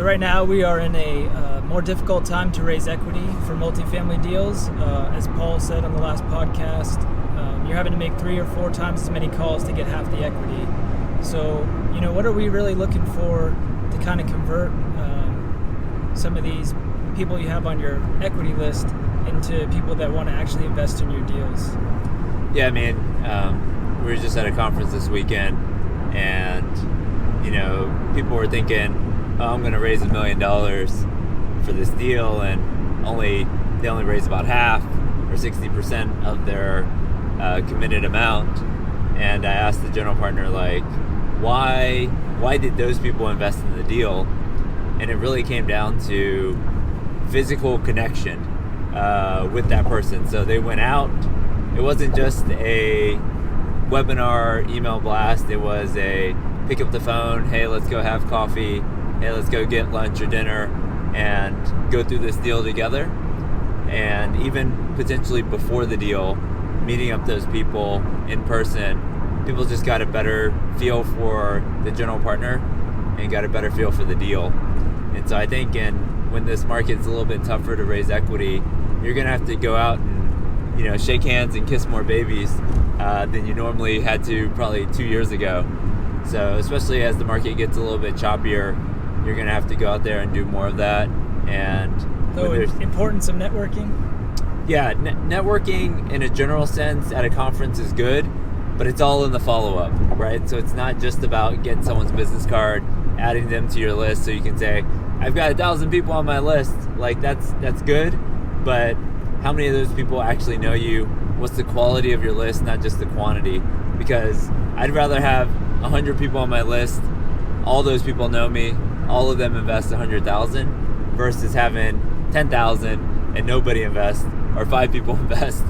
So right now we are in a more difficult time to raise equity for multifamily deals. As Paul said on the last podcast, you're having to make 3 or 4 times as many calls to get half the equity. So, what are we really looking for to kind of convert some of these people you have on your equity list into people that want to actually invest in your deals? Yeah, I mean, we were just at a conference this weekend, and people were thinking, I'm going to raise $1 million for this deal, and they only raise about half or 60% of their committed amount. And I asked the general partner, why did those people invest in the deal? And it really came down to physical connection with that person. So they went out. It wasn't just a webinar email blast. It was a pick up the phone, hey, let's go have coffee, hey, let's go get lunch or dinner and go through this deal together. And even potentially before the deal, meeting up those people in person, people just got a better feel for the general partner and got a better feel for the deal. And so I think when this market's a little bit tougher to raise equity, you're going to have to go out and shake hands and kiss more babies than you normally had to probably 2 years ago. So especially as the market gets a little bit choppier, you're going to have to go out there and do more of that. And so importance of networking? Yeah, networking in a general sense at a conference is good, but it's all in the follow-up, right? So it's not just about getting someone's business card, adding them to your list so you can say, I've got 1,000 people on my list. That's good, but how many of those people actually know you? What's the quality of your list, not just the quantity? Because I'd rather have 100 people on my list, all those people know me, all of them invest 100,000 versus having 10,000 and nobody invests, or 5 people invest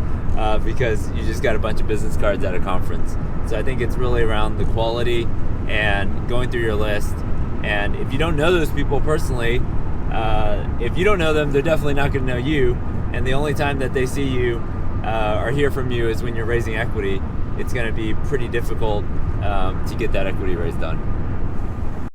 because you just got a bunch of business cards at a conference. So I think it's really around the quality and going through your list. And if you don't know those people personally, if you don't know them, they're definitely not going to know you. And the only time that they see you or hear from you is when you're raising equity. It's going to be pretty difficult to get that equity raise done.